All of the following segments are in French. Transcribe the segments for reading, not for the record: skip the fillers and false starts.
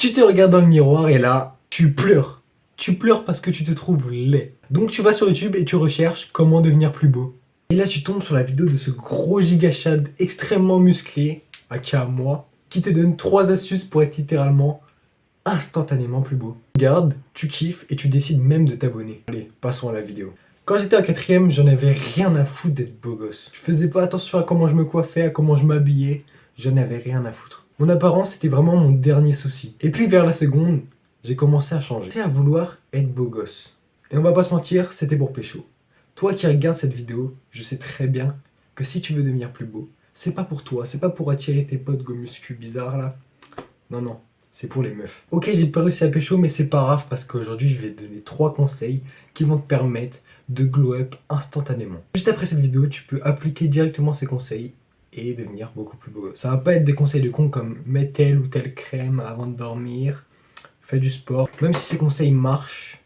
Tu te regardes dans le miroir et là, tu pleures. Tu pleures parce que tu te trouves laid. Donc tu vas sur YouTube et tu recherches comment devenir plus beau. Et là tu tombes sur la vidéo de ce gros gigachad extrêmement musclé, aka moi, qui te donne 3 astuces pour être littéralement instantanément plus beau. Regarde, tu kiffes et tu décides même de t'abonner. Allez, passons à la vidéo. Quand j'étais en 4ème, j'en avais rien à foutre d'être beau gosse. Je faisais pas attention à comment je me coiffais, à comment je m'habillais. J'en avais rien à foutre. Mon apparence, c'était vraiment mon dernier souci. Et puis vers la seconde, j'ai commencé à changer. J'ai à vouloir être beau gosse. Et on va pas se mentir, c'était pour pécho. Toi qui regardes cette vidéo, je sais très bien que si tu veux devenir plus beau, c'est pas pour toi, c'est pas pour attirer tes potes gomuscu bizarres là. Non, non, c'est pour les meufs. Ok, j'ai pas réussi à pécho, mais c'est pas grave parce qu'aujourd'hui, je vais te donner 3 conseils qui vont te permettre de glow up instantanément. Juste après cette vidéo, tu peux appliquer directement ces conseils et devenir beaucoup plus beau. Ça va pas être des conseils de con comme mets telle ou telle crème avant de dormir, fais du sport. Même si ces conseils marchent,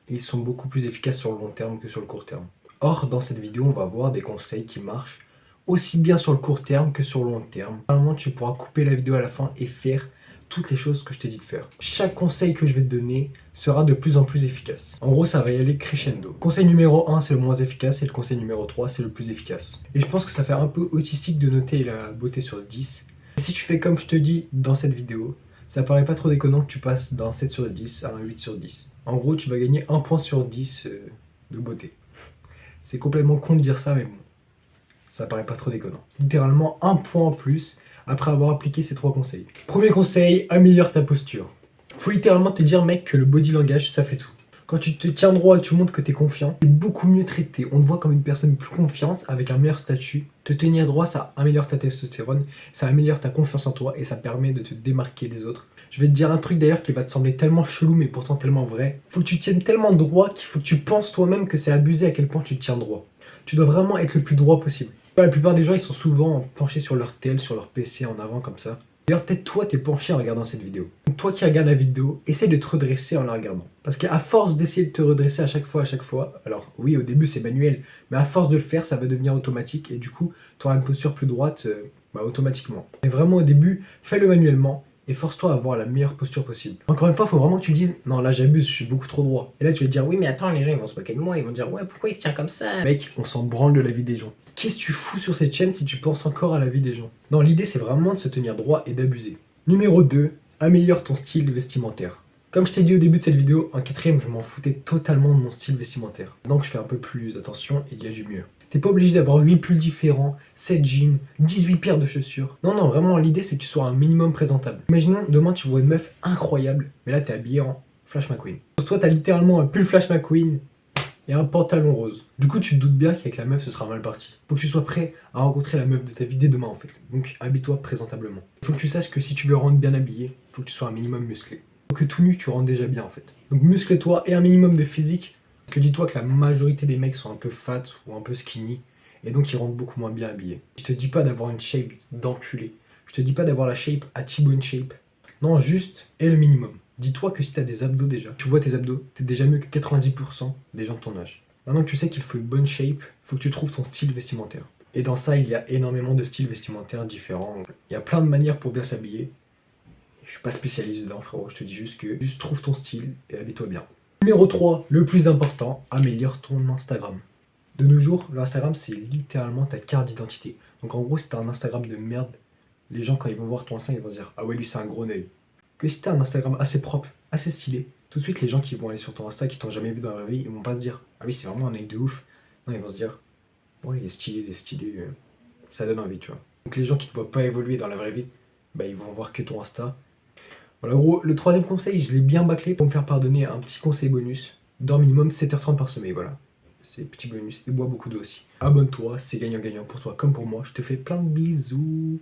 ils sont beaucoup plus efficaces sur le long terme que sur le court terme. Or, dans cette vidéo, on va voir des conseils qui marchent aussi bien sur le court terme que sur le long terme. Normalement, tu pourras couper la vidéo à la fin et faire toutes les choses que je t'ai dit de faire. Chaque conseil que je vais te donner sera de plus en plus efficace. En gros, ça va y aller crescendo. Conseil numéro 1, c'est le moins efficace, et le conseil numéro 3, c'est le plus efficace. Et je pense que ça fait un peu autistique de noter la beauté sur 10. Et si tu fais comme je te dis dans cette vidéo, ça paraît pas trop déconnant que tu passes d'un 7 sur 10 à un 8 sur 10. En gros, tu vas gagner 1 point sur 10 de beauté. C'est complètement con de dire ça, mais bon, ça paraît pas trop déconnant. Littéralement 1 point en plus après avoir appliqué ces 3 conseils. Premier conseil, améliore ta posture. Faut littéralement te dire, mec, que le body language, ça fait tout. Quand tu te tiens droit et tu montres que t'es confiant, t'es beaucoup mieux traité. On te voit comme une personne plus confiante, avec un meilleur statut. Te tenir droit, ça améliore ta testostérone, ça améliore ta confiance en toi et ça permet de te démarquer des autres. Je vais te dire un truc d'ailleurs qui va te sembler tellement chelou mais pourtant tellement vrai. Faut que tu tiennes tellement droit qu'il faut que tu penses toi-même que c'est abusé à quel point tu te tiens droit. Tu dois vraiment être le plus droit possible. La plupart des gens, ils sont souvent penchés sur leur tel, sur leur PC en avant comme ça. D'ailleurs, peut-être toi, t'es penché en regardant cette vidéo. Donc, toi qui regardes la vidéo, essaie de te redresser en la regardant. Parce qu'à force d'essayer de te redresser à chaque fois, alors oui, au début c'est manuel, mais à force de le faire, ça va devenir automatique et du coup, tu auras une posture plus droite automatiquement. Mais vraiment au début, fais-le manuellement et force-toi à avoir la meilleure posture possible. Encore une fois, il faut vraiment que tu dises non, là j'abuse, je suis beaucoup trop droit. Et là tu vas te dire oui, mais attends, les gens ils vont se moquer de moi, ils vont dire ouais, pourquoi il se tient comme ça? Mec, on s'en branle de la vie des gens. Qu'est-ce que tu fous sur cette chaîne si tu penses encore à la vie des gens? Non, l'idée c'est vraiment de se tenir droit et d'abuser. Numéro 2, améliore ton style vestimentaire. Comme je t'ai dit au début de cette vidéo, en 4ème, je m'en foutais totalement de mon style vestimentaire. Donc je fais un peu plus attention et il y a du mieux. T'es pas obligé d'avoir 8 pulls différents, 7 jeans, 18 paires de chaussures. Non, non, vraiment l'idée c'est que tu sois un minimum présentable. Imaginons, demain tu vois une meuf incroyable, mais là t'es habillé en Flash McQueen. Sur toi t'as littéralement un pull Flash McQueen et un pantalon rose. Du coup, tu te doutes bien qu'avec la meuf, ce sera mal parti. Faut que tu sois prêt à rencontrer la meuf de ta vie dès demain, en fait. Donc, habille-toi présentablement. Faut que tu saches que si tu veux rendre bien habillé, faut que tu sois un minimum musclé. Faut que tout nu, tu rentres déjà bien, en fait. Donc, muscle-toi et un minimum de physique. Parce que dis-toi que la majorité des mecs sont un peu fat ou un peu skinny. Et donc, ils rentrent beaucoup moins bien habillés. Je te dis pas d'avoir une shape d'enculé. Je te dis pas d'avoir la shape à T-bone shape. Non, juste et le minimum. Dis-toi que si t'as des abdos déjà, tu vois tes abdos, t'es déjà mieux que 90% des gens de ton âge. Maintenant que tu sais qu'il faut une bonne shape, faut que tu trouves ton style vestimentaire. Et dans ça, il y a énormément de styles vestimentaires différents. Il y a plein de manières pour bien s'habiller. Je suis pas spécialisé dedans, frérot, je te dis juste que juste trouve ton style et habille-toi bien. Numéro 3, le plus important, améliore ton Instagram. De nos jours, l'Instagram, c'est littéralement ta carte d'identité. Donc en gros, si t'as un Instagram de merde, les gens, quand ils vont voir ton Instagram, ils vont se dire « Ah ouais, lui, c'est un gros œil ». Que si t'as un Instagram assez propre, assez stylé, tout de suite, les gens qui vont aller sur ton Insta, qui t'ont jamais vu dans la vie, ils vont pas se dire « Ah oui, c'est vraiment un œil de ouf ». Non, ils vont se dire « Ouais, il est stylé, ça donne envie, tu vois ». Donc les gens qui te voient pas évoluer dans la vraie vie, bah ils vont voir que ton Insta. Voilà, gros, le 3ème conseil, je l'ai bien bâclé pour me faire pardonner un petit conseil bonus. Dors minimum 7h30 par sommeil, voilà. C'est petit bonus, et bois beaucoup d'eau aussi. Abonne-toi, c'est gagnant-gagnant pour toi comme pour moi. Je te fais plein de bisous.